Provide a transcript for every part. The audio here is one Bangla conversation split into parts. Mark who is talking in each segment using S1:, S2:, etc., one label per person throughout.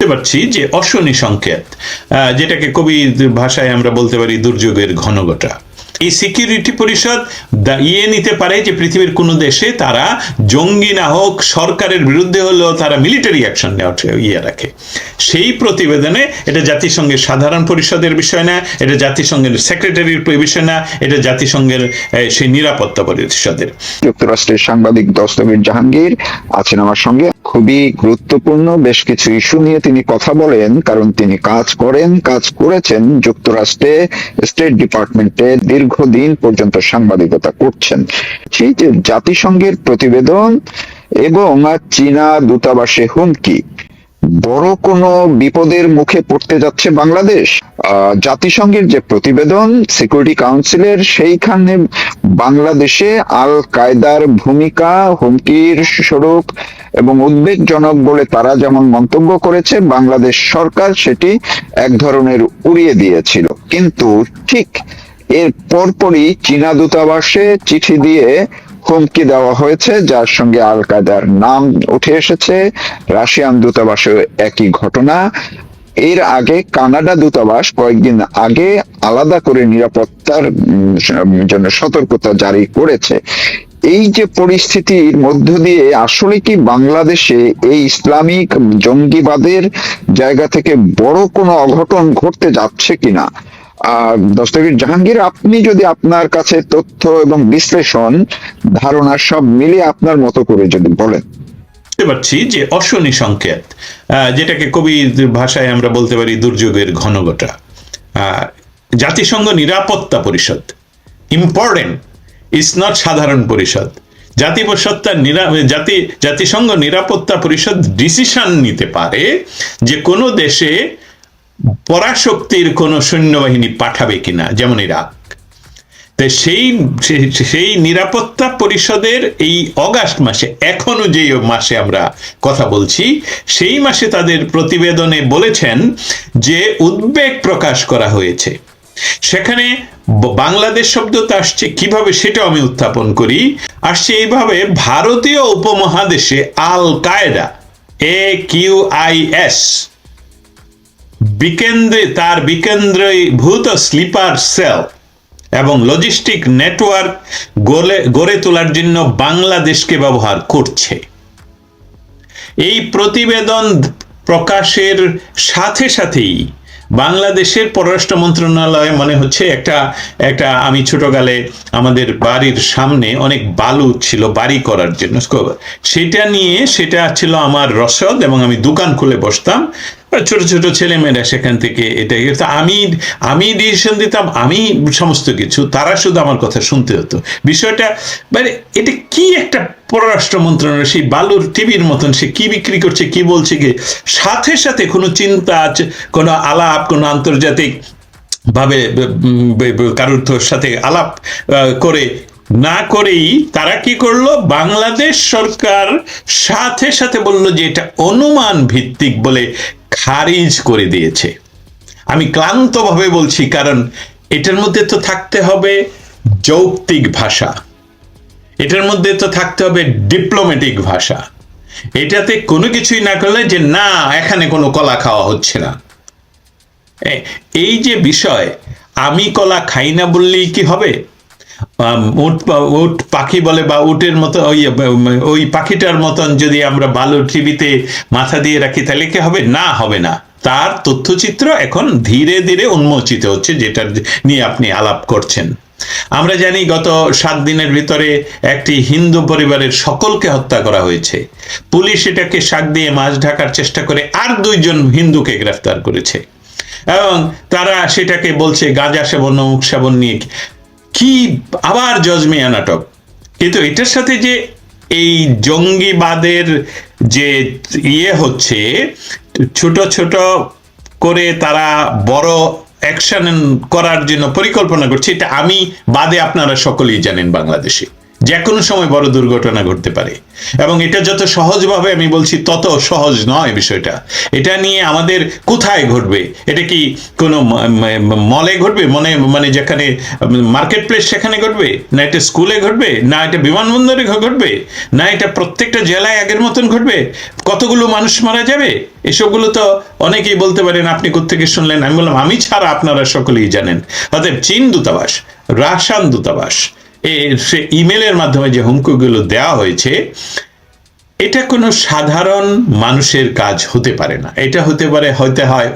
S1: পারছি যে অশনি সংকেত, যেটাকে কবির ভাষায় আমরা বলতে পারি দুর্যোগের ঘনঘটা। এই সিকিউরিটি পরিষদ ইয়ে নিতে পারে যে পৃথিবীর কোনো দেশে তারা জঙ্গি না হোক, সরকারের বিরুদ্ধে হলেও তারা মিলিটারি অ্যাকশন নেওয়ার ইয়ে রাখে। সেই প্রতিবেদনে এটা জাতিসংঘের সাধারণ পরিষদের বিষয় না, এটা জাতিসংঘের সেক্রেটারির বিষয় না, এটা জাতিসংঘের সেই নিরাপত্তা পরিষদের।
S2: যুক্তরাষ্ট্রের সাংবাদিক দস্তগীর জাহাঙ্গীর আছেন আমার সঙ্গে। খুবই গুরুত্বপূর্ণ বেশ কিছু ইস্যু নিয়ে তিনি কথা বলেন, কারণ তিনি কাজ করেছেন যুক্তরাষ্ট্রে স্টেট ডিপার্টমেন্টে, দীর্ঘদিন পর্যন্ত সাংবাদিকতা করছেন। সেই যে জাতিসংঘের প্রতিবেদন এবং চীনা দূতাবাসে হুমকি, বড় কোনো বিপদের মুখে পড়তে যাচ্ছে বাংলাদেশ। জাতিসংঘের যে প্রতিবেদন সিকিউরিটি কাউন্সিলের, সেইখানে বাংলাদেশে আল কায়দার ভূমিকা হুমকির স্বরূপ এবং উদ্বেগজনক বলে তারা যেমন মন্তব্য করেছে, বাংলাদেশ সরকার সেটি এক ধরনের উড়িয়ে দিয়েছিল। কিন্তু ঠিক এর পরপরই চীনা দূতাবাসে চিঠি দিয়ে হুমকি দেওয়া হয়েছে, যার সঙ্গে আল কায়দার নাম উঠে এসেছে। রাশিয়ান দূতাবাসে একই ঘটনা। এর আগে কানাডা দূতাবাস কয়েকদিন আগে আলাদা করে নিরাপত্তার জন্য সতর্কতা জারি করেছে। এই যে পরিস্থিতির মধ্য দিয়ে আসলে কি বাংলাদেশে এই ইসলামিক জঙ্গিবাদের জায়গা থেকে বড় কোনো অঘটন ঘটতে যাচ্ছে কিনা? দস্তগীর জাহাঙ্গীর, আপনি যদি আপনার কাছে তথ্য এবং বিশ্লেষণ ধারণা সব মিলিয়ে আপনার মতো করে যদি বলেন।
S1: বুঝতে পারছি যে অশনি সংকেত, যেটাকে কবির ভাষায় আমরা বলতে পারি দুর্যোগের ঘনঘটা। জাতিসংঘ নিরাপত্তা পরিষদ ইম্পর্টেন্ট, ইটস নট সাধারণ পরিষদ। জাতিসংঘ নিরাপত্তা পরিষদ ডিসিশন নিতে পারে যে কোনো দেশে পরাশক্তির কোন সৈন্যবাহিনী পাঠাবে কিনা, যেমন ইরাক। সেই নিরাপত্তা পরিষদের এই অগাস্ট মাসে, এখনো যে মাসে আমরা কথা বলছি, সেই মাসে তাদের প্রতিবেদনে বলেছেন যে উদ্বেগ প্রকাশ করা হয়েছে। সেখানে বাংলাদেশ শব্দটা আসছে কিভাবে সেটাও আমি উত্থাপন করি। আসছে এইভাবে, ভারতীয় উপমহাদেশে আল কায়দা AQIS তার বিকেন্দ্রীভূত স্লিপার সেল এবং লজিস্টিক নেটওয়ার্ক গড়ে তোলার জন্য বাংলাদেশকে ব্যবহার করছে। এই প্রতিবেদন প্রকাশের সাথে সাথেই বাংলাদেশের পররাষ্ট্র মন্ত্রণালয় মনে হচ্ছে একটা আমি ছোটকালে আমাদের বাড়ির সামনে অনেক বালু ছিল বাড়ি করার জন্য, সেটা ছিল আমার রসদ, এবং আমি দোকান খুলে বসতাম। ছোট ছোট ছেলেমেয়েরা সেখান থেকে এটা আমি ডিসিশন দিতাম, আমি সমস্ত কিছু, তারা শুধু আমার কথা শুনতে হতো। বিষয়টা মানে এটা কি একটা পররাষ্ট্র মন্ত্রণালয় সেই বালুর টিভির মতন সে কি বিক্রি করছে, কি বলছে, কি সাথে সাথে কোনো চিন্তা, কোনো আলাপ, কোনো আন্তর্জাতিক ভাবে কারোর সাথে আলাপ করে না করেই তারা কি করলো, বাংলাদেশ সরকার সাথে সাথে বললো যে এটা অনুমান ভিত্তিক বলে খারিজ করে দিয়েছে। আমি ক্লান্তভাবে বলছি, কারণ এটার মধ্যে তো থাকতে হবে যৌক্তিক ভাষা, এটার মধ্যে তো থাকতে হবে ডিপ্লোম্যাটিক ভাষা। এটাতে কোনো কিছুই না করলে যে না এখানে কোনো কলা খাওয়া হচ্ছে না, এই যে বিষয়, আমি কলা খাই না বললেই কি হবে? উট পাখি বলে, বা উটের মতো ওই পাখিটার মতন যদি আমরা বালুর টিভিতে মাথা দিয়ে রাখি তাহলে কি হবে? না, হবে না। তার তথ্যচিত্র এখন ধীরে ধীরে উন্মোচিত হচ্ছে, যেটা নিয়ে আপনি আলাপ করছেন। আমরা জানি গত 7 দিনের ভিতরে একটি হিন্দু পরিবারের সকলকে হত্যা করা হয়েছে। পুলিশ এটাকে শাক দিয়ে মাছ ঢাকার চেষ্টা করে আর 2 জন হিন্দুকে গ্রেফতার করেছে, এবং তারা সেটাকে বলছে গাঁজা সেবন, অমুক সেবন নিয়ে কি আবার জজমিয়া নাটক। কিন্তু এটার সাথে যে এই জঙ্গিবাদের যে হচ্ছে, ছোট ছোট করে তারা বড় অ্যাকশন করার জন্য পরিকল্পনা করছে, এটা আমি বাদে আপনারা সকলেই জানেন বাংলাদেশে যে কোনো সময় বড় দুর্ঘটনা ঘটতে পারে। এবং এটা যত সহজভাবে আমি বলছি তত সহজ নয় বিষয়টা। এটা নিয়ে আমাদের কোথায় ঘটবে? এটা কি কোনো মলে ঘটবে, মানে যেখানে মার্কেট প্লেস সেখানে ঘটবে, না এটা স্কুলে ঘটবে, না এটা বিমানবন্দরে ঘটবে, না এটা প্রত্যেকটা জেলায় আগের মতন ঘটবে? কতগুলো মানুষ মারা যাবে? এসবগুলো তো অনেকেই বলতে পারেন আপনি কোত্থেকে শুনলেন। আমি বললাম আমি ছাড়া আপনারা সকলেই জানেন। অতএব চীন দূতাবাস, রাশিয়ান দূতাবাস, সে ইমেলের মাধ্যমে যে হুমকিগুলো দেওয়া হয়েছে, এটা কোনো সাধারণ মানুষের কাজ হতে পারে না। এটা হতে হয়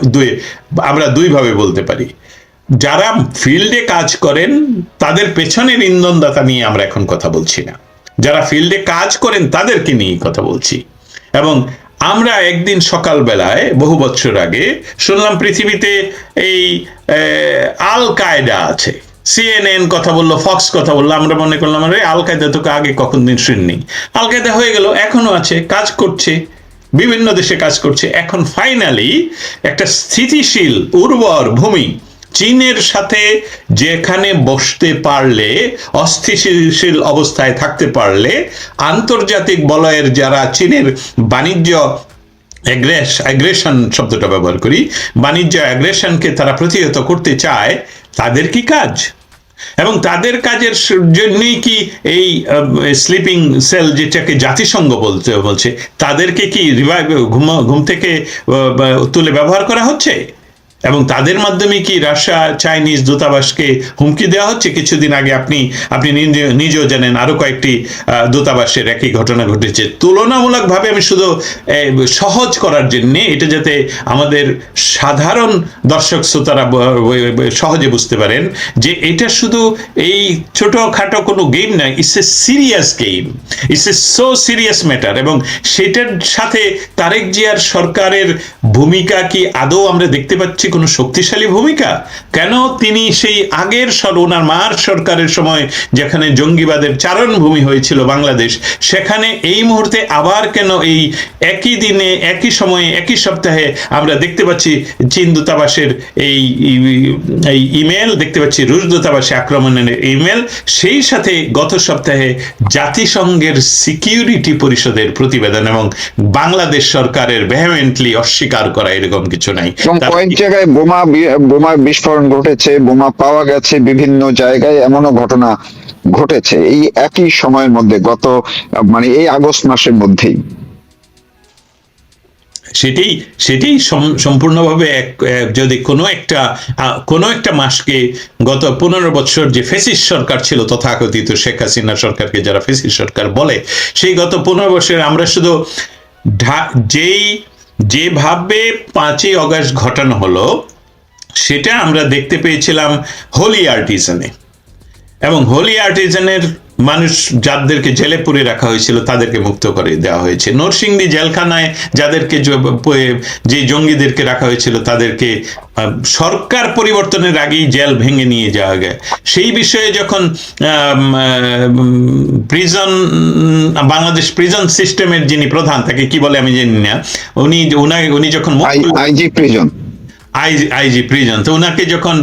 S1: আমরা দুইভাবে বলতে পারি। যারা ফিল্ডে কাজ করেন তাদের পেছনের ইন্ধনদাতা নিয়ে আমরা এখন কথা বলছি না, যারা ফিল্ডে কাজ করেন তাদেরকে নিয়ে কথা বলছি। এবং আমরা একদিন সকালবেলায় বহু বছর আগে শুনলাম পৃথিবীতে এই আল কায়দা আছে। সিএনএন কথা বললো, ফক্স কথা বললো, আমরা মনে করলাম আরে আল কায়দা তোকে আগে কখন দিন শুননি। আল কায়দা হয়ে গেল, এখনো আছে, কাজ করছে, বিভিন্ন দেশে কাজ করছে। এখন ফাইনালি একটা স্থিতিশীল উর্বর ভূমি চীনের সাথে যেখানে বসতে পারলে, অস্থিতিশীল অবস্থায় থাকতে পারলে, আন্তর্জাতিক বলয়ের যারা চীনের বাণিজ্য অ্যাগ্রেশন শব্দটা ব্যবহার করি, বাণিজ্য অ্যাগ্রেশনকে তারা প্রতিহত করতে চায়, তাদের কি কাজ? এবং তাদের কাজের জন্যই কি এই স্লিপিং সেল, যেটাকে জাতিসংঘ বলছে, তাদেরকে কি ঘুম থেকে তুলে ব্যবহার করা হচ্ছে? এবং তাদের মাধ্যমে কি রাশিয়া চাইনিজ দূতাবাসকে হুমকি দেওয়া হচ্ছে? কিছুদিন আগে আপনি নিজেও জানেন আরো কয়েকটি দূতাবাসের একই ঘটনা ঘটেছে। তুলনামূলকভাবে আমি শুধু সহজ করার জন্য, এটা যাতে আমাদের সাধারণ দর্শক শ্রোতারা সহজে বুঝতে পারেন যে এটা শুধু এই ছোটখাটো কোনো গেম নয়, it's a serious game, it's a so serious matter. এবং সেটার সাথে তারেক জিয়ার সরকারের ভূমিকা কি আদৌ আমরা দেখতে পাচ্ছি কোনো শক্তিশালী ভূমিকা? কেন তিনি সেই আগের ওনার মার সরকারের সময় যেখানে জঙ্গিবাদের চারণভূমি হয়েছিল বাংলাদেশ, সেখানে এই মুহূর্তে আবার কেন এই একই দিনে, একই সময়ে, একই সপ্তাহে আমরা দেখতে পাচ্ছি চীন দূতাবাসের এই ইমেল, দেখতে পাচ্ছি রুশ দূতাবাসে আক্রমণের ইমেল, সেই সাথে গত সপ্তাহে জাতিসংঘের সিকিউরিটি পরিষদের প্রতিবেদন, এবং বাংলাদেশ সরকারের ভেহেমেন্টলি অস্বীকার করা এরকম কিছু নাই।
S2: কয়েক জায়গায় বোমা বিস্ফোরণ ঘটেছে, বোমা পাওয়া গেছে বিভিন্ন জায়গায়, এমনও ঘটনা ঘটেছে এই একই সময়ের মধ্যে, মানে এই আগস্ট মাসের মধ্যেই।
S1: সেটাই সম্পূর্ণভাবে যদি কোনো একটা মাসকে, গত 15 বছর যে ফ্যাসিস্ট সরকার ছিল, তথাকথিত শেখ হাসিনা সরকারকে যারা ফ্যাসিস্ট সরকার বলে, সেই গত 15 বছর আমরা শুধু যেভাবে 5ই অগস্ট ঘটানো হলো, সেটা আমরা দেখতে পেয়েছিলাম হোলি আর্টিজানে। এবং হোলি আর্টিজানের মানুষ যাদেরকে জেলে পুরে রাখা হয়েছিল তাদেরকে মুক্ত করে দেওয়া হয়েছে। নরসিংদী জেলখানায় যাদেরকে, যে জঙ্গিদেরকে রাখা হয়েছিল তাদেরকে সরকার পরিবর্তনের আগেই জেল ভেঙে নিয়ে যাওয়া যায়। সেই বিষয়ে যখন বাংলাদেশ প্রিজন সিস্টেমের যিনি প্রধান, তাকে কি বলে আমি জানি না, উনি যখন আইজি প্রিজন, তো ওনাকে যখন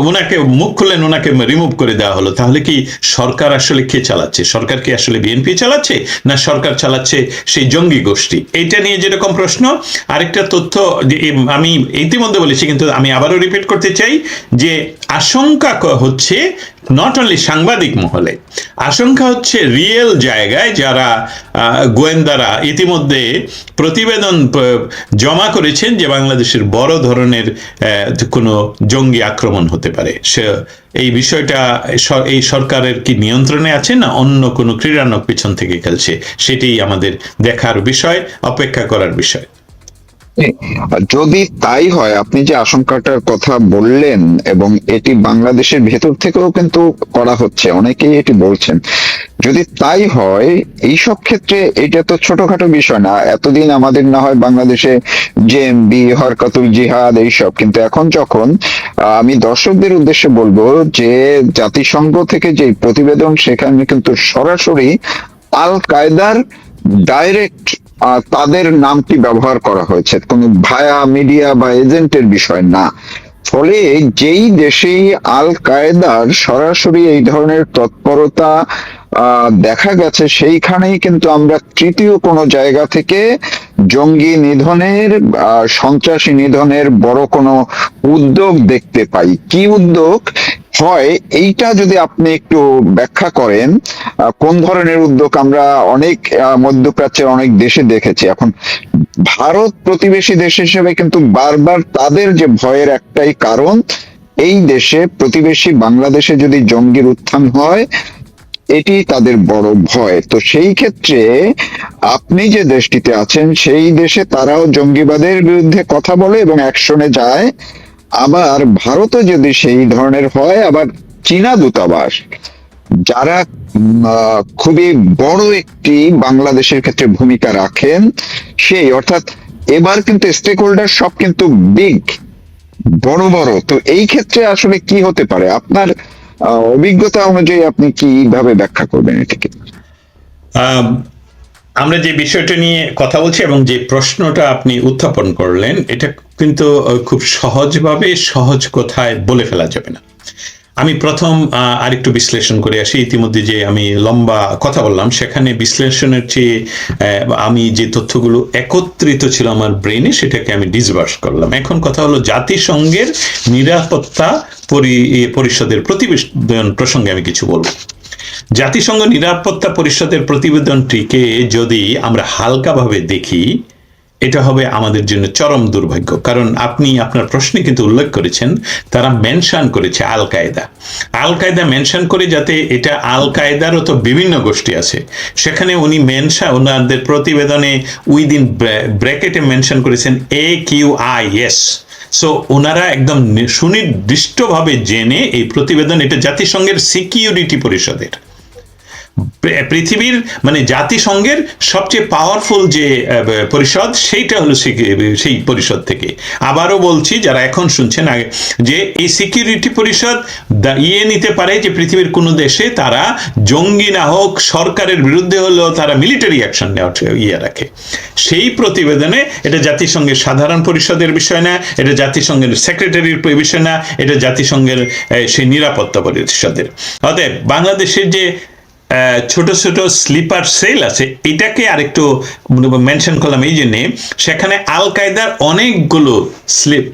S1: ওনাকে মুখ খুললেন, ওনাকে রিমুভ করে দেওয়া হলো। তাহলে কি সরকার আসলে কে চালাচ্ছে? সরকার কি আসলে বিএনপি চালাচ্ছে, না সরকার চালাচ্ছে সেই জঙ্গি গোষ্ঠী? এইটা নিয়ে যেরকম প্রশ্ন, আরেকটা তথ্য আমি ইতিমধ্যে বলেছি, কিন্তু আমি আবারও রিপিট করতে চাই যে আশঙ্কা হচ্ছে নট অনলি সাংবাদিক মহলে, আশঙ্কা হচ্ছে রিয়েল জায়গায় যারা গোয়েন্দারা ইতিমধ্যে প্রতিবেদন জমা করেছেন যে বাংলাদেশের বড় ধরনের কোনো জঙ্গি আক্রমণ হতে পারে। এই বিষয়টা এই সরকারের কি নিয়ন্ত্রণে আছে, না অন্য কোনো ক্রীড়ানক পিছন থেকে খেলছে? সেটাই আমাদের দেখার বিষয়, অপেক্ষা করার বিষয়।
S2: যদি তাই হয়, আপনি যে আশঙ্কাটার কথা বললেন, এবং এটি বাংলাদেশের ভেতর থেকেও কিন্তু করা হচ্ছে, অনেকেই এটি বলছেন, যদি তাই হয় এইসব ক্ষেত্রে এটা তো ছোটখাটো বিষয় না। এতদিন আমাদের না হয় বাংলাদেশে জেএমবি, হরকাতুল জিহাদ এইসব, কিন্তু এখন যখন আমি দর্শকদের উদ্দেশ্যে বলবো যে জাতিসংঘ থেকে যে প্রতিবেদন, সেখানে কিন্তু সরাসরি আল কায়দার ডাইরেক্ট তাদের নামটি ব্যবহার করা হয়েছে, কোনো ভায়া মিডিয়া বা এজেন্টের বিষয় না। ফলে যেই দেশেই আল কায়দার সরাসরি এই ধরনের তৎপরতা দেখা গেছে সেইখানেই কিন্তু আমরা তৃতীয় কোনো জায়গা থেকে জঙ্গি নিধনের, সন্ত্রাসী নিধনের বড় কোনো উদ্যোগ দেখতে পাই। কি উদ্যোগ হয় এইটা যদি আপনি একটু ব্যাখ্যা করেন, কোন ধরনের উদ্যোগ আমরা অনেক মধ্যপ্রাচ্যের অনেক দেশে দেখেছি। এখন ভারত প্রতিবেশী দেশ হিসেবে কিন্তু বারবার তাদের যে ভয়ের একটাই কারণ, এই দেশে প্রতিবেশী বাংলাদেশে যদি জঙ্গির উত্থান হয় এটি তাদের বড় ভয়। তো সেই ক্ষেত্রে আপনি যে দেশটিতে আছেন সেই দেশে তারাও জঙ্গিবাদের বিরুদ্ধে কথা বলে এবং অ্যাকশনে যায়। আবার ভারতও যদি সেই ধরনের হয়, আবার চীনা দূতাবাস যারা খুবই বড় একটি বাংলাদেশের ক্ষেত্রে ভূমিকা রাখেন, সেই অর্থাৎ এবার কিন্তু স্টেক হোল্ডার সব কিন্তু বিগ, বড় বড়। তো এই ক্ষেত্রে আসলে কি হতে পারে আপনার অভিজ্ঞতা অনুযায়ী আপনি কিভাবে ব্যাখ্যা করবেন এটাকে?
S1: আম, আমরা যে বিষয়টা নিয়ে কথা বলছি এবং যে প্রশ্নটা আপনি উত্থাপন করলেন, এটা কিন্তু খুব সহজভাবে সহজ কথায় বলে ফেলা যাবে না। আমি প্রথম আরেকটু বিশ্লেষণ করে আসি। ইতিমধ্যে যে আমি লম্বা কথা বললাম, সেখানে বিশ্লেষণের চেয়ে আমি যে তথ্যগুলো একত্রিত ছিল আমার ব্রেনে, সেটাকে আমি ডিসবার্স করলাম। এখন কথা হলো জাতিসংঘের নিরাপত্তা পরিষদের প্রতিবেদন প্রসঙ্গে আমি কিছু বলবো। জাতিসংঘ নিরাপত্তা পরিষদের প্রতিবেদনটিকে যদি আমরা হালকাভাবে দেখি, এটা হবে আমাদের জন্য চরম দুর্ভাগ্য। কারণ আপনি আপনার প্রশ্নে কিন্তু উল্লেখ করেছেন, তারা মেনশন করেছে আল কায়দা। আল কায়দা মেনশন করে, যাতে এটা আল কায়দারও তো বিভিন্ন গোষ্ঠী আছে, সেখানে উনি ওনাদের প্রতিবেদনে উইদিন ব্র্যাকেটে মেনশন করেছেন AQIS। সো ওনারা একদম সুনির্দিষ্টভাবে জেনে এই প্রতিবেদন, এটা জাতিসংঘের সিকিউরিটি পরিষদের, পৃথিবীর মানে জাতিসংঘের সবচেয়ে পাওয়ারফুল যে পরিষদ, সেইটা হলো সেই পরিষদ থেকে। আবারও বলছি যারা এখন শুনছেন আগে, যে এই সিকিউরিটি পরিষদ নিতে পারে যে পৃথিবীর কোনো দেশে তারা জঙ্গি না হোক, সরকারের বিরুদ্ধে হলেও তারা মিলিটারি অ্যাকশন নেওয়ার রাখে। সেই প্রতিবেদনে এটা জাতিসংঘের সাধারণ পরিষদের বিষয় না, এটা জাতিসংঘের সেক্রেটারির বিষয় না, এটা জাতিসংঘের সেই নিরাপত্তা পরিষদের। অতএব বাংলাদেশের যে ছোট ছোট স্লিপার সেল আছে, এটাকে আরেকটু মেনশন করলাম এই জন্যে, সেখানে আল কায়দার অনেকগুলো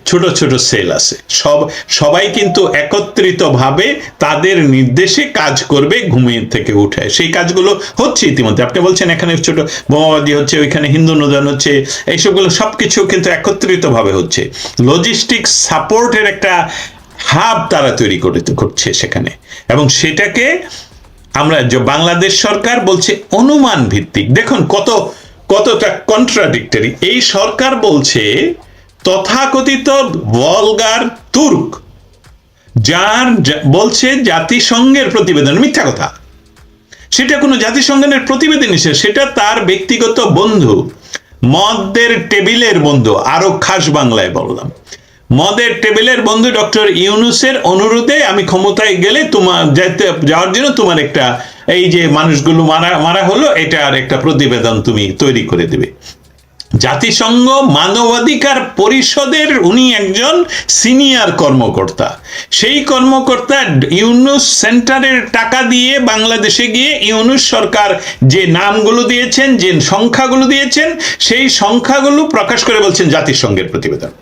S1: ছোট ছোট সেল আছে। সবাই কিন্তু একত্রিতভাবে তাদের নির্দেশে কাজ করবে ঘুমিয়ে থেকে উঠে। সেই কাজগুলো হচ্ছে ইতিমধ্যে। আপনি বলছেন এখানে ছোট বোমাবাদী হচ্ছে, ওইখানে হিন্দু নূতন হচ্ছে, এইসবগুলো সবকিছু কিন্তু একত্রিতভাবে হচ্ছে। লজিস্টিক্স সাপোর্টের একটা হাব তারা তৈরি করছে সেখানে, এবং সেটাকে আমরা যে বাংলাদেশ সরকার বলছে অনুমান ভিত্তিক। দেখুন কতটা কন্ট্রাডিক্টরি। এই সরকার বলছে তথাকথিত ভলগার তুর্ক, যার বলছে জাতিসংঘের প্রতিবেদন মিথ্যা কথা, সেটা কোনো জাতিসংঘের প্রতিবেদন হিসেবে, সেটা তার ব্যক্তিগত বন্ধু, মদের টেবিলের বন্ধু। আরো খাস বাংলায় বললাম, মদের টেবিলের বন্ধু ডক্টর ইউনূসের অনুরোধে আমি ক্ষমতায় গেলে তোমার যাওয়ার জন্য তোমার একটা, এই যে মানুষগুলো মারা হলো, এটার একটা প্রতিবেদন তুমি তৈরি করে দেবে। জাতিসংঘ মানবাধিকার পরিষদের উনি একজন সিনিয়র কর্মকর্তা। সেই কর্মকর্তা ইউনূস সেন্টারের টাকা দিয়ে বাংলাদেশে গিয়ে ইউনূস সরকার যে নামগুলো দিয়েছেন, যে সংখ্যাগুলো দিয়েছেন, সেই সংখ্যাগুলো প্রকাশ করে বলছেন জাতিসংঘের প্রতিবেদন।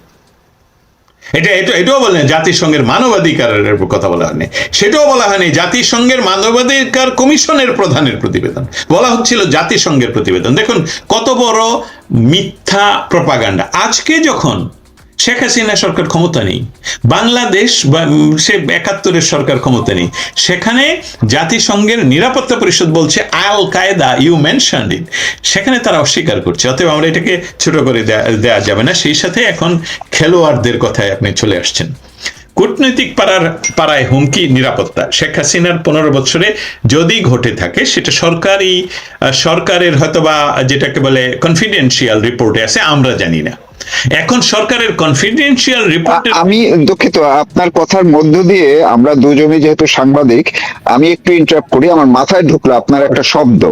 S1: এটাও বলেন জাতিসংঘের মানবাধিকারের কথা বলা হয়নি, সেটাও বলা হয়নি জাতিসংঘের মানবাধিকার কমিশনের প্রধানের প্রতিবেদন, বলা হচ্ছিল জাতিসংঘের প্রতিবেদন। দেখুন কত বড় মিথ্যা প্রপাগান্ডা। আজকে যখন শেখ হাসিনা সরকার ক্ষমতা নেই, বাংলাদেশ বা সে ৭১-এর সরকার ক্ষমতা নেই, সেখানে জাতিসংঘের নিরাপত্তা পরিষদ বলছে আল কায়দা, ইউ মেনশনড ইট, সেখানে তারা অস্বীকার করছে। অতএব আমরা এটাকে ছোট করে দেয়া যাবে না। সেই সাথে এখন খেলোয়াড়দের কথায় আপনি চলে আসছেন। কূটনৈতিক পাড়ায় হুমকি নিরাপত্তা, শেখ হাসিনার ১৫ বছরে যদি ঘটে থাকে, সেটা সরকারের হয়তোবা যেটাকে বলে কনফিডেন্সিয়াল রিপোর্টে আছে, আমরা জানি না। এখন সরকারের কনফিডেন্সিয়াল রিপোর্ট,
S2: আমি দুঃখিত, আপনার কথার মধ্য দিয়ে আমরা দুজনে যেহেতু সাংবাদিক, আমি একটু ইন্টারাপ্ট করি। আমার মাথায় ঢুকলো আপনার একটা শব্দ,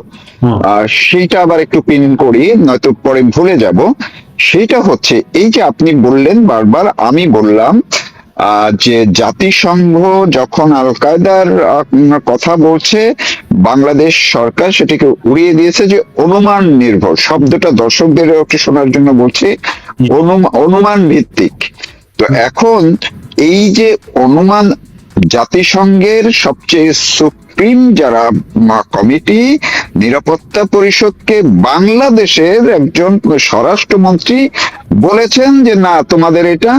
S2: সেইটা আবার একটু পিন করি, নয়তো পরে ভুলে যাব। সেইটা হচ্ছে এই যে আপনি বললেন বারবার, আমি বললাম যে জাতিসংঘ যখন আল কায়দার কথা বলছে, বাংলাদেশ সরকার সেটাকে উড়িয়ে দিয়েছে যে অনুমান নির্ভর শব্দটা দর্শকদের একটু শোনার জন্য বলছি, অনুমান ভিত্তিক। তো এখন এই যে অনুমান, জাতিসংঘের সবচেয়ে সুপ্রিম যারা কমিটি, নিরাপত্তা পরিষদকে বাংলাদেশের একজন স্বরাষ্ট্রমন্ত্রী বলেছেন যে না, তোমাদের এটা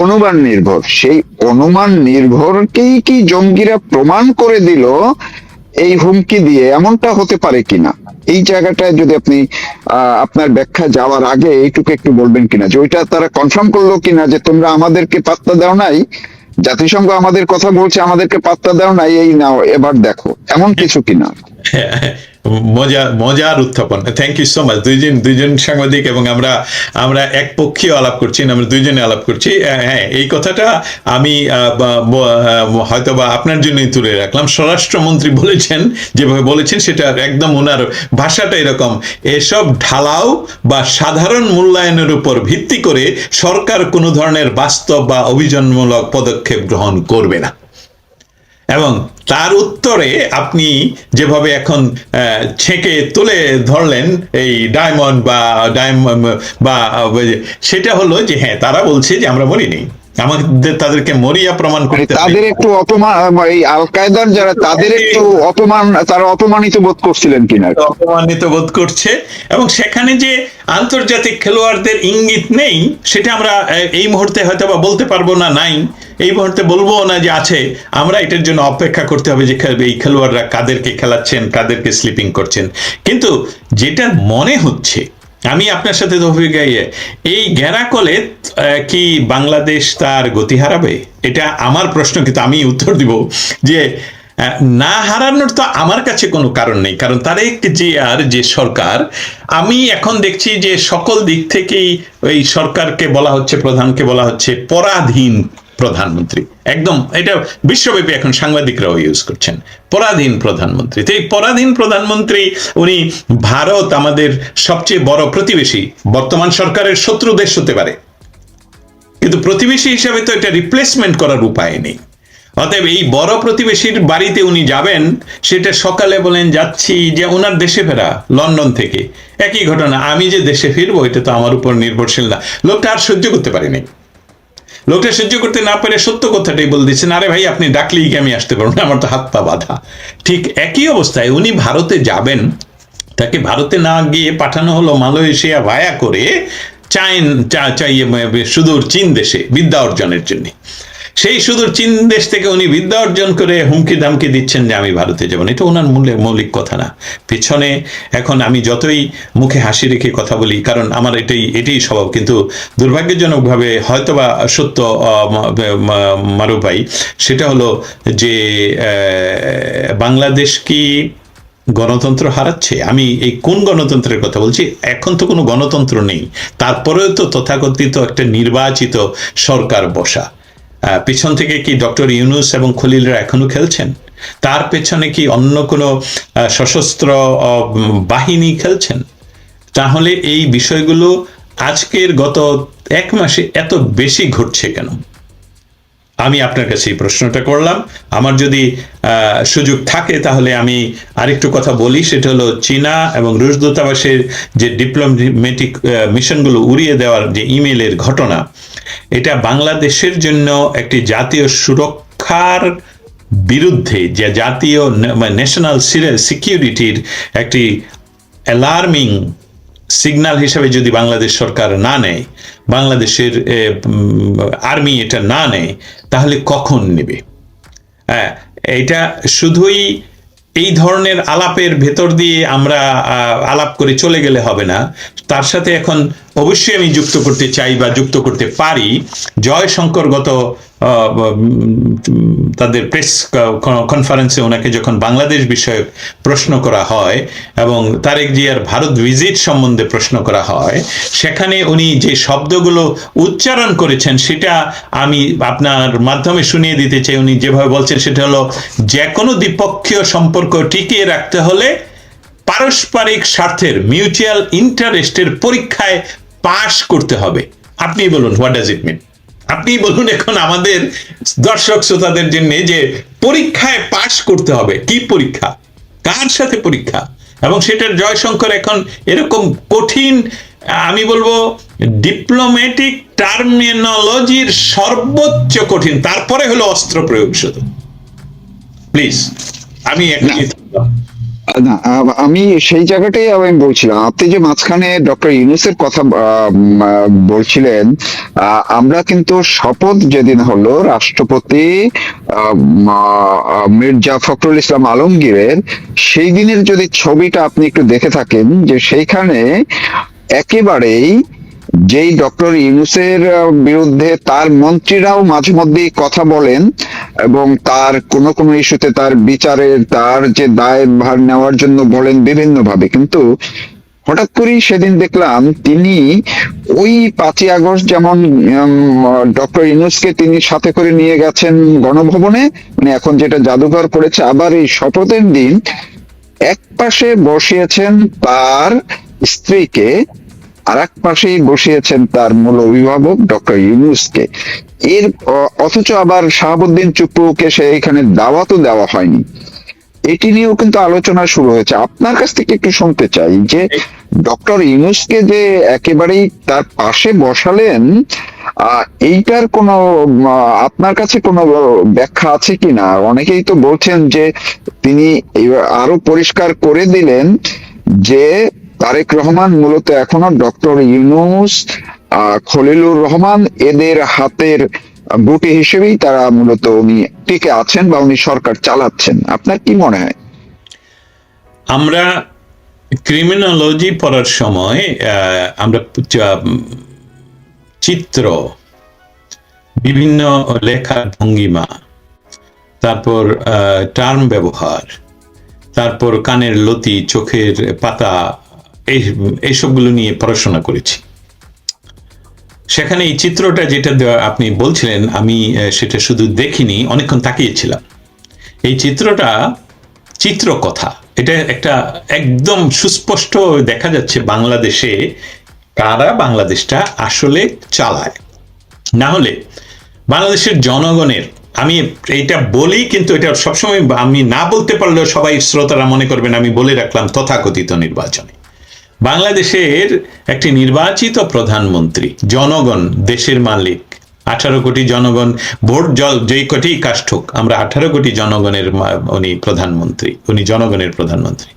S2: অনুমান নির্ভর। সেই অনুমান নির্ভরকেই কি জঙ্গিরা প্রমাণ করে দিল এই হুমকি দিয়ে? এমনটা হতে পারে কিনা, এই জায়গাটায় যদি আপনি আপনার ব্যাখ্যা যাওয়ার আগে এইটুকু একটু বলবেন কিনা, যে ওইটা তারা কনফার্ম করলো কিনা যে তোমরা আমাদেরকে পাত্তা দাও নাই, জাতিসংঘ আমাদের কথা বলছে, আমাদেরকে পাত্তা দাও নাই, এই নাও এবার দেখো, এমন কিছু কিনা?
S1: মজার উত্থাপন। Thank you so much. দুইজন সাংবাদিক এবং আমরা একপক্ষীয় আলাপ করছি না, আমরা দুইজনে আলাপ করছি। হ্যাঁ, এই কথাটা আমি হয়তো বা আপনার জন্যই তুলে রাখলাম। স্বরাষ্ট্রমন্ত্রী বলেছেন, যেভাবে বলেছেন সেটা একদম ওনার ভাষাটা এরকম, এসব ঢালাও বা সাধারণ মূল্যায়নের উপর ভিত্তি করে সরকার কোনো ধরনের বাস্তব বা অভিযানমূলক পদক্ষেপ গ্রহণ করবে না। এবং তার উত্তরে আপনি যেভাবে এখন ছেঁকে তুলে ধরলেন এই ডায়মন্ড বা সেটা হলো যে হ্যাঁ, তারা বলছে যে আমরা মরিনি, আমাদের তাদেরকে মরিয়া প্রমাণ করতে হবে।
S2: তাদের একটু অপমান, এই আল কায়দার যারা, তাদের একটু অপমান, তারা অপমানিত বোধ করছিলেন কিনা,
S1: অপমানিত বোধ করছে। এবং সেখানে যে আন্তর্জাতিক খেলোয়াড়দের ইঙ্গিত নেই, সেটা আমরা এই মুহূর্তে হয়তো বা বলতে পারবো না, নাই এই মুহূর্তে বলবো না যে আছে। আমরা এটার জন্য অপেক্ষা করতে হবে যে এই খেলোয়াড়রা কাদেরকে খেলাচ্ছেন, কাদেরকে স্লিপিং করছেন। কিন্তু যেটা মনে হচ্ছে, আমি আপনার সাথে এই গ্যারাকলে কি বাংলাদেশ তার গতি হারাবে, এটা আমার প্রশ্ন। কিন্তু আমি উত্তর দিব যে না হারানোর তো আমার কাছে কোনো কারণ নেই, কারণ তারেক জিয়ার যে সরকার, আমি এখন দেখছি যে সকল দিক থেকেই ওই সরকারকে বলা হচ্ছে, প্রধানকে বলা হচ্ছে পরাধীন প্রধানমন্ত্রী। একদম এটা বিশ্বব্যাপী এখন সাংবাদিকরাও ইউজ করছেন, পরাধীন প্রধানমন্ত্রী। তো এই পরাধীন প্রধানমন্ত্রী, উনি ভারত আমাদের সবচেয়ে বড় প্রতিবেশী, বর্তমান সরকারের শত্রু দেশ হতে পারে, কিন্তু প্রতিবেশী হিসাবে তো এটা রিপ্লেসমেন্ট করার উপায় নেই। অতএব এই বড় প্রতিবেশীর বাড়িতে উনি যাবেন, সেটা সকালে বলেন যাচ্ছি, যে ওনার দেশে ফেরা লন্ডন থেকে, একই ঘটনা, আমি যে দেশে ফিরবো এটা তো আমার উপর নির্ভরশীল না। লোকটা আর সহ্য করতে পারেনি, লোকটা সহ্য করতে না পেরে সত্য কথাটাই বলে দিচ্ছেন, আরে ভাই আপনি ডাকলেই কি আমি আসতে পারবো না, আমার তো হাত পা বাঁধা। ঠিক একই অবস্থায় উনি ভারতে যাবেন, তাকে ভারতে না গিয়ে পাঠানো হলো মালয়েশিয়া ভায়া করে সুদূর চীন দেশে বিদ্যা অর্জনের জন্য। সেই সুদূর চীন দেশ থেকে উনি বিদ্যা অর্জন করে হুমকি ধামকি দিচ্ছেন যে আমি ভারতে যাব না। এটা ওনার মৌলিক কথা না। পেছনে এখন আমি যতই মুখে হাসি রেখে কথা বলি, কারণ আমার এটাই স্বভাব, কিন্তু দুর্ভাগ্যজনকভাবে হয়তোবা সত্য মারুফ ভাই, সেটা হলো যে বাংলাদেশ কি গণতন্ত্র হারাচ্ছে? আমি এই কোন গণতন্ত্রের কথা বলছি? এখন তো কোনো গণতন্ত্র নেই, তারপরেও তো তথাকথিত একটা নির্বাচিত সরকার বসা। পেছন থেকে কি ডক্টর ইউনূস এবং খলিলরা এখনো খেলছেন? তার পেছনে কি অন্য কোনো সশস্ত্র বাহিনী খেলছেন? তাহলে এই বিষয়গুলো আজকের গত এক মাসে এত বেশি ঘটছে কেন? আমি আপনার কাছে এই প্রশ্নটা করলাম। আমার যদি সুযোগ থাকে তাহলে আমি আরেকটু কথা বলি, সেটা হলো চীনা এবং রুশ দূতাবাসের যে ডিপ্লোম্যাটিক মিশনগুলো উড়িয়ে দেওয়ার যে ইমেলের ঘটনা, এটা বাংলাদেশের জন্য একটি জাতীয় সুরক্ষার বিরুদ্ধে, যে জাতীয় ন্যাশনাল সিকিউরিটির একটি অ্যালার্মিং সিগন্যাল হিসাবে যদি বাংলাদেশ সরকার না নেয়, বাংলাদেশের আর্মি এটা না নেয়, তাহলে কখন নেবে? এটা শুধুই এই ধরনের আলাপের ভেতর দিয়ে আমরা আলাপ করে চলে গেলে হবে না। তার সাথে এখন অবশ্যই আমি যুক্ত করতে চাই বা যুক্ত করতে পারি, জয়শঙ্কর গত তাদের প্রেস কনফারেন্সে ওনাকে যখন বাংলাদেশ বিষয়ক প্রশ্ন করা হয় এবং তারেক জিয়ার ভারত ভিজিট সম্বন্ধে প্রশ্ন করা হয়, সেখানে উনি যে শব্দগুলো উচ্চারণ করেছেন সেটা আমি আপনার মাধ্যমে শুনিয়ে দিতে চাই। উনি যেভাবে বলছেন সেটা হলো, যে কোনো দ্বিপক্ষীয় সম্পর্ক টিকিয়ে রাখতে হলে পারস্পরিক স্বার্থের, মিউচুয়াল ইন্টারেস্টের পরীক্ষায় পাশ করতে হবে। আপনি বলুন, হোয়াট ডাজ ইট মিন? আপনি বলুন এখন আমাদের দর্শক শ্রোতাদের জন্য যে পরীক্ষায় পাশ করতে হবে, কি পরীক্ষা, কার সাথে পরীক্ষা, এবং সেটার জয়শঙ্কর এখন এরকম কঠিন, আমি বলবো ডিপ্লোম্যাটিক টার্মিনোলজির সর্বোচ্চ কঠিন, তারপরে হলো অস্ত্র প্রয়োগ শুধু। প্লিজ, আমি এখনই থামলাম।
S2: না, আমি সেই জায়গাটাই আমি বলছিলাম, আপনি যে মাঝখানে ডক্টর ইউনূসের কথা বলছিলেন, আমরা কিন্তু শপথ যেদিন হলো রাষ্ট্রপতি মির্জা ফখরুল ইসলাম আলমগীরের, সেই দিনের যদি ছবিটা আপনি একটু দেখে থাকেন, যে সেইখানে একেবারেই যেই ডক্টর ইউনূসের বিরুদ্ধে তার মন্ত্রীরাও মাঝে মধ্যেই কথা বলেন, এবং তার কোন কোন ইস্যুতে তার বিচারের, তার যে দায়ভার নেওয়ার জন্য বলেন বিভিন্ন ভাবে, কিন্তু হঠাৎ করেই সেদিন দেখলাম তিনি ওই 5ই আগস্ট যেমন ডক্টর ইউনূসকে তিনি সাথে করে নিয়ে গেছেন গণভবনে, মানে এখন যেটা জাদুঘর করেছে, আবার এই শপথের দিন এক পাশে বসিয়েছেন তার স্ত্রীকে, আর এক পাশেই বসিয়েছেন তার মূল অভিভাবক ডক্টর ইউনূসকে। এর অথচ আবার শাহাবুদ্দিন চুপ্পুকে সেইখানে দাওয়াতও দেওয়া হয়নি। এটি নিয়েও কিন্তু আলোচনা শুরু হয়েছে। আপনার কাছ থেকে একটু শুনতে চাই যে ডক্টর ইউনূসকে যে একেবারেই তার পাশে বসালেন, এইটার কোনো আপনার কাছে কোনো ব্যাখ্যা আছে কিনা? অনেকেই তো বলছেন যে তিনি আরো পরিষ্কার করে দিলেন যে তারেক রহমান মূলত এখনো ডক্টর ইউনূস, খলিলুর রহমান এদের হাতের গুটি হিসেবেই তারা মূলত উনি টিকে আছেন বা উনি সরকার চালাচ্ছেন। আপনার কি মনে হয়?
S1: আমরা ক্রিমিনোলজি পড়ার সময় আমরা চিত্র, বিভিন্ন লেখার ভঙ্গিমা, তারপর টার্ম ব্যবহার, তারপর কানের লতি, চোখের পাতা, এইসবগুলো নিয়ে পড়াশোনা করেছি। সেখানে এই চিত্রটা যেটা আপনি বলছিলেন, আমি সেটা শুধু দেখিনি, অনেকক্ষণ তাকিয়েছিলাম। এই চিত্রটা চিত্রকথা, এটা একটা একদম সুস্পষ্ট দেখা যাচ্ছে বাংলাদেশে কারা বাংলাদেশটা আসলে চালায়। না হলে বাংলাদেশের জনগণের, আমি এইটা বলি কিন্তু এটা সবসময় আমি না বলতে পারলেও সবাই শ্রোতারা মনে করবেন আমি বলে রাখলাম তথাকথিত নির্বাচনে। বাংলাদেশের একটি নির্বাচিত প্রধানমন্ত্রী, জনগণ দেশের মালিক, 18 কোটি জনগণ ভোট যেই কোটি কাস্ট হোক, আমরা 18 কোটি জনগণের উনি প্রধানমন্ত্রী, উনি জনগণের প্রধানমন্ত্রী।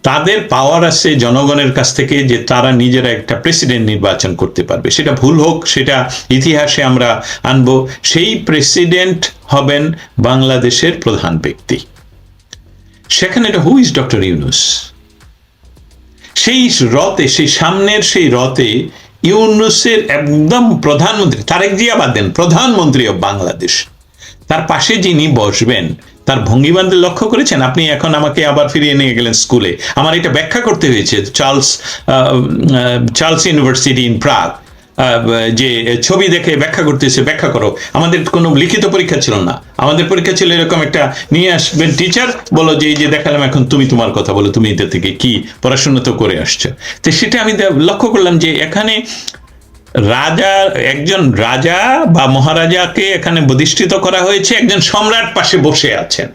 S1: তাদের পাওয়ার আছে জনগণের কাছ থেকে যে তারা নিজেরা একটা প্রেসিডেন্ট নির্বাচন করতে পারবে। সেটা ভুল হোক, সেটা ইতিহাসে আমরা আনবো। সেই প্রেসিডেন্ট হবেন বাংলাদেশের প্রধান ব্যক্তি। সেখানে হু ইজ ডক্টর ইউনূস? সেই রথে, সেই সামনের সেই রথে ইউনূসের একদম প্রধানমন্ত্রী, তারেক জিয়া বাদ দেন, প্রধানমন্ত্রী অব বাংলাদেশ, তার পাশে যিনি বসবেন তার ভঙ্গিমাদের লক্ষ্য করেছেন? আপনি এখন আমাকে আবার ফিরিয়ে নিয়ে গেলেন স্কুলে, আমার এটা ব্যাখ্যা করতে হয়েছে। চার্লস ইউনিভার্সিটি ইন প্রাগ, যে ছবি দেখে ব্যাখ্যা করতেছে, ব্যাখ্যা করো। আমাদের কোনো লিখিত পরীক্ষা ছিল না, আমাদের পরীক্ষা ছিল এরকম একটা, নিয়ে আসবেন টিচার, বলো যে এই যে দেখালাম, এখন তুমি তোমার কথা বলো, তুমি এটা থেকে কি পড়াশোনা তো করে আসছো। তো সেটা আমি লক্ষ্য করলাম যে এখানে রাজা, একজন রাজা বা মহারাজাকে এখানে প্রতিষ্ঠিত করা হয়েছে, একজন সম্রাট পাশে বসে আছেন।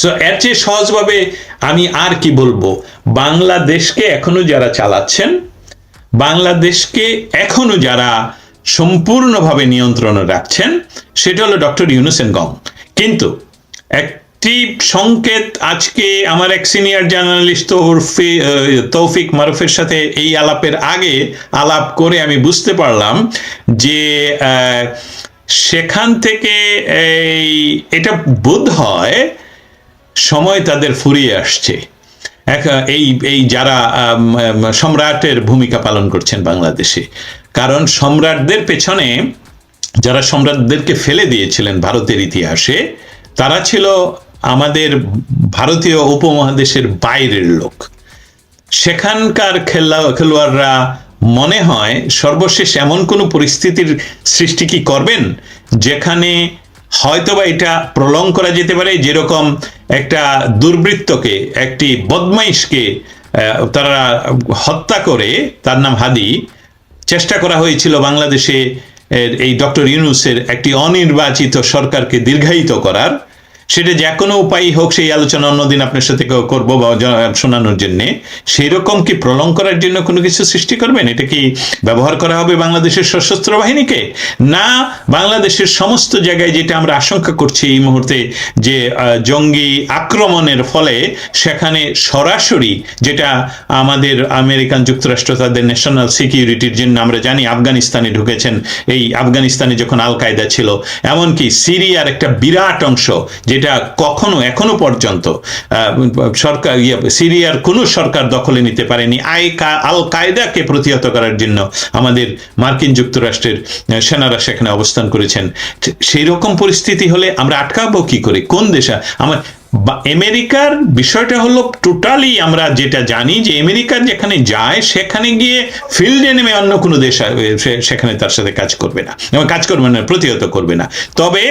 S1: সো এর চেয়ে সহজভাবে আমি আর কি বলবো, বাংলাদেশকে এখনো যারা চালাচ্ছেন, বাংলাদেশকে এখনো যারা সম্পূর্ণভাবে নিয়ন্ত্রণে রাখছেন, সেটা হলো ডক্টর ইউনূস এন্ড গং। কিন্তু একটি সংকেত আজকে আমার এক সিনিয়র জার্নালিস্ট তৌফিক মারুফের সাথে এই আলাপের আগে আলাপ করে আমি বুঝতে পারলাম যে সেখান থেকে এটা বোধ হয় সময় তাদের ফুরিয়ে আসছে। এই যারা সম্রাটের ভূমিকা পালন করছেন বাংলাদেশে, কারণ সম্রাটদের পেছনে যারা সম্রাটদেরকে ফেলে দিয়েছিলেন ভারতের ইতিহাসে, তারা ছিল আমাদের ভারতীয় উপমহাদেশের বাইরের লোক। সেখানকার খেলোয়াড়রা মনে হয় সর্বশেষ এমন কোনো পরিস্থিতির সৃষ্টি কি করবেন যেখানে হয়তোবা এটা প্রলং করা যেতে পারে, যেরকম একটা দুর্বৃত্তকে, একটি বদমাইশকে তারা হত্যা করে, তার নাম হাদি, চেষ্টা করা হয়েছিল বাংলাদেশে এই ডক্টর ইউনূসের একটি অনির্বাচিত সরকারকে দীর্ঘায়িত করার, সেটা যে কোনো উপায় হোক, সেই আলোচনা অন্যদিন আপনার সাথে করবো বা শোনানোর জন্য, সেই রকম কি প্রলং করার জন্য কোনো কিছু সৃষ্টি করবেন? এটা কি ব্যবহার করা হবে বাংলাদেশের সশস্ত্র বাহিনীকে, না বাংলাদেশের সমস্ত জায়গায়, যেটা আমরা আশঙ্কা করছি এই মুহূর্তে, যে জঙ্গি আক্রমণের ফলে সেখানে সরাসরি, যেটা আমাদের আমেরিকান যুক্তরাষ্ট্র তাদের ন্যাশনাল সিকিউরিটির জন্য, আমরা জানি আফগানিস্তানে ঢুকেছেন, এই আফগানিস্তানে যখন আল কায়দা ছিল, এমনকি সিরিয়ার একটা বিরাট অংশ, যেটা এখনো পর্যন্ত সরকার সিরিয়ার কোনো সরকার দখলে নিতে পারেনি, আল কায়দাকে প্রতিহত করার জন্য আমাদের মার্কিন যুক্তরাষ্ট্রের সেনারা সেখানে অবস্থান করেছেন। সেই রকম পরিস্থিতি হলে আমরা আটকাবো কি করে? কোন দেশে আমেরিকার বিষয়টা হলো টোটালি, আমরা যেটা জানি যে আমেরিকার যেখানে যায়, সেখানে গিয়ে ফিল্ডে নেমে অন্য কোনো দেশ সেখানে তার সাথে কাজ করবে না, প্রতিহত করবে না। তবে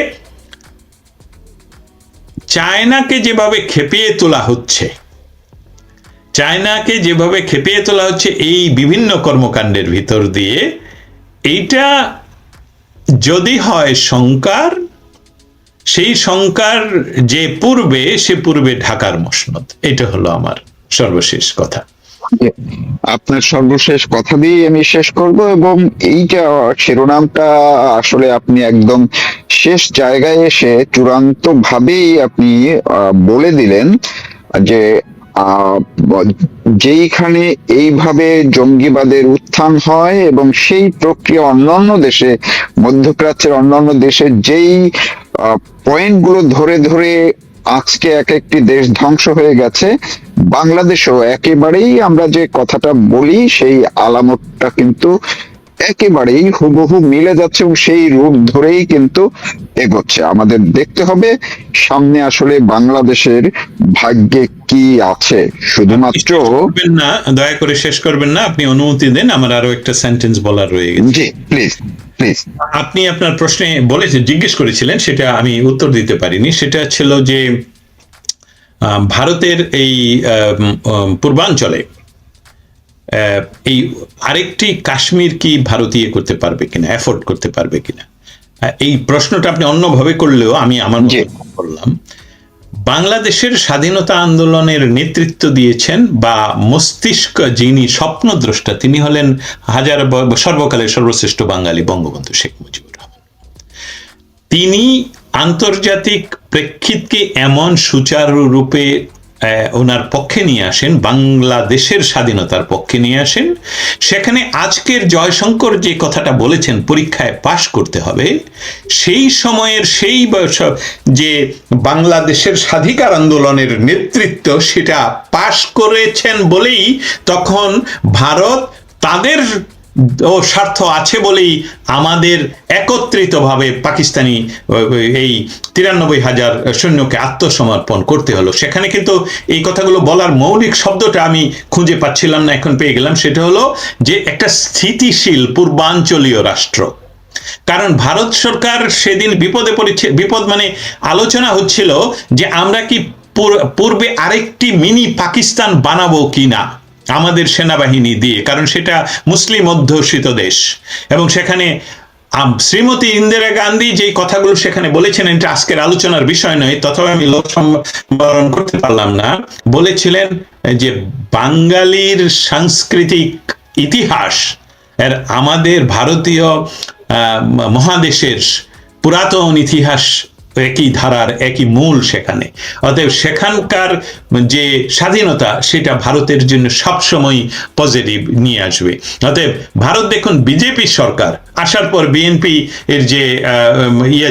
S1: চায়নাকে যেভাবে খেপিয়ে তোলা হচ্ছে, এই বিভিন্ন কর্মকাণ্ডের ভিতর দিয়ে, এইটা যদি হয় শঙ্কার, সেই শঙ্কার যে পূর্বে ঢাকার মসনদ। এটা হলো আমার সর্বশেষ কথা।
S2: আপনার সর্বশেষ কথা দিয়ে আমি শেষ করব, এবং এইটা শিরোনামটা আসলে আপনি একদম শেষ জায়গায় এসে চূড়ান্ত ভাবেই আপনি বলে দিলেন যে যেইখানে এইভাবে জঙ্গিবাদের উত্থান হয় এবং সেই প্রক্রিয়া অন্যান্য দেশে, মধ্যপ্রাচ্যের অন্যান্য দেশে যেই পয়েন্টগুলো ধরে ধরে আজকে এক একটি দেশ ধ্বংস হয়ে গেছে, বাংলাদেশও একেবারেই আমরা যে কথাটা বলি সেই আলামতটা কিন্তু একেবারেই হুবহু মিলে যাচ্ছে, এবং সেই রূপ ধরেই কিন্তু এগোচ্ছে। আমাদের দেখতে হবে সামনে আসলে বাংলাদেশের ভাগ্যে কি আছে। শুধুমাত্র
S1: না, দয়া করে শেষ করবেন না, আপনি অনুমতি দেন, আমার আরো একটা সেন্টেন্স বলার রয়ে গেছে।
S2: জি প্লিজ প্লিজ।
S1: আপনি আপনার প্রশ্নে জিজ্ঞেস করেছিলেন, সেটা আমি উত্তর দিতে পারিনি। সেটা ছিল যে ভারতের এই পূর্বাঞ্চলে এই আরেকটি কাশ্মীর কি ভারতীয় করতে পারবে কিনা, এফোর্ড করতে পারবে কিনা। এই প্রশ্নটা আপনি অন্যভাবে করলেও আমি আমার বললাম, বাংলাদেশের স্বাধীনতা আন্দোলনের নেতৃত্ব দিয়েছেন বা মস্তিষ্ক যিনি স্বপ্নদ্রষ্টা, তিনি হলেন সর্বকালের সর্বশ্রেষ্ঠ বাঙালি বঙ্গবন্ধু শেখ মুজিবুর রহমান। তিনি আন্তর্জাতিক প্রেক্ষিতকে এমন সুচারুরূপে ওনার পক্ষে নিয়ে আসেন, বাংলাদেশের স্বাধীনতার পক্ষে নিয়ে আসেন। সেখানে আজকের জয়শঙ্কর যে কথাটা বলেছেন, পরীক্ষায় পাশ করতে হবে, সেই সময়ের সেই যে বাংলাদেশের স্বাধিকার আন্দোলনের নেতৃত্ব, সেটা পাশ করেছেন বলেই তখন ভারত তাদের স্বার্থ আছে বলেই আমাদের একত্রিতভাবে পাকিস্তানি এই 93,000 সৈন্যকে আত্মসমর্পণ করতে হলো। সেখানে কিন্তু এই কথাগুলো বলার মৌলিক শব্দটা আমি খুঁজে পাচ্ছিলাম না, এখন পেয়ে গেলাম। সেটা হলো যে একটা স্থিতিশীল পূর্বাঞ্চলীয় রাষ্ট্র। কারণ ভারত সরকার সেদিন বিপদে পড়েছে, বিপদ মানে আলোচনা হচ্ছিল যে আমরা কি পূর্বে আরেকটি মিনি পাকিস্তান বানাবো কিনা আমাদের সেনাবাহিনী দিয়ে, কারণ সেটা মুসলিম অধ্যুষিত দেশ। এবং সেখানে শ্রীমতী ইন্দিরা গান্ধী যেই কথাগুলো সেখানে বলেছেন, এটা আজকের আলোচনার বিষয় নয়, তথাপি আমি লোক সম্বরণ করতে পারলাম না, বলেছিলেন যে বাঙালির সাংস্কৃতিক ইতিহাস এর আমাদের ভারতীয় মহাদেশের পুরাতন ইতিহাস একই ধারার, একই মূল সেখানে। অতএব সেখানকার যে স্বাধীনতা, সেটা ভারতের জন্য সবসময় পজিটিভ নিয়ে আসবে। অতএব ভারত দেখুন, বিজেপি সরকার আসার পর বিএনপি এর যে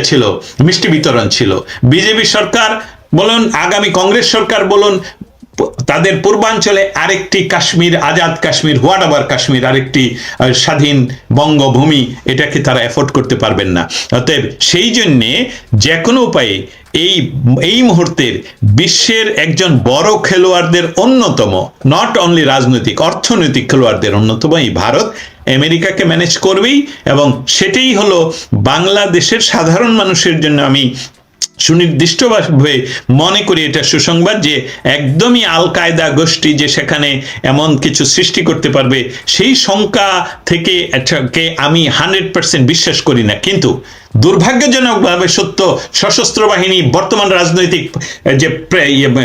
S1: ছিল, মিষ্টি বিতরণ ছিল, বিজেপি সরকার বলুন, আগামী কংগ্রেস সরকার বলুন, তাদের পূর্বাঞ্চলে আরেকটি কাশ্মীর, আজাদ কাশ্মীর, হোয়াটএভার কাশ্মীর, আরেকটি স্বাধীন বঙ্গভূমি, এটাকে তারা এফোর্ড করতে পারবেন না। অতএব সেই জন্যে যে কোনো উপায়ে এই মুহূর্তের বিশ্বের একজন বড় খেলোয়াড়দের অন্যতম, নট অনলি রাজনৈতিক, অর্থনৈতিক খেলোয়াড়দের অন্যতম এই ভারত আমেরিকাকে ম্যানেজ করবেই। এবং সেটাই হলো বাংলাদেশের সাধারণ মানুষের জন্য, আমি সুনির্দিষ্টভাবে মনে করি এটা সুসংবাদ যে একদমই আল কায়দা গোষ্ঠী যে সেখানে এমন কিছু সৃষ্টি করতে পারবে সেই শঙ্কা থেকে এটাকে আমি 100% বিশ্বাস করি না, কিন্তু দুর্ভাগ্যজনকভাবে সত্য সশস্ত্র বাহিনী বর্তমান রাজনৈতিক যে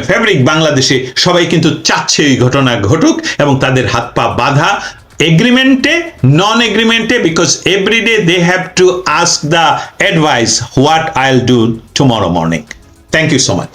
S1: ফ্যাব্রিক বাংলাদেশে সবাই কিন্তু চাচ্ছে এই ঘটনা ঘটুক এবং তাদের হাত পা বাঁধা এগ্রিমেন্টে নন এগ্রিমেন্টে, because everyday they have to ask the advice what I'll do tomorrow morning. Thank you so much.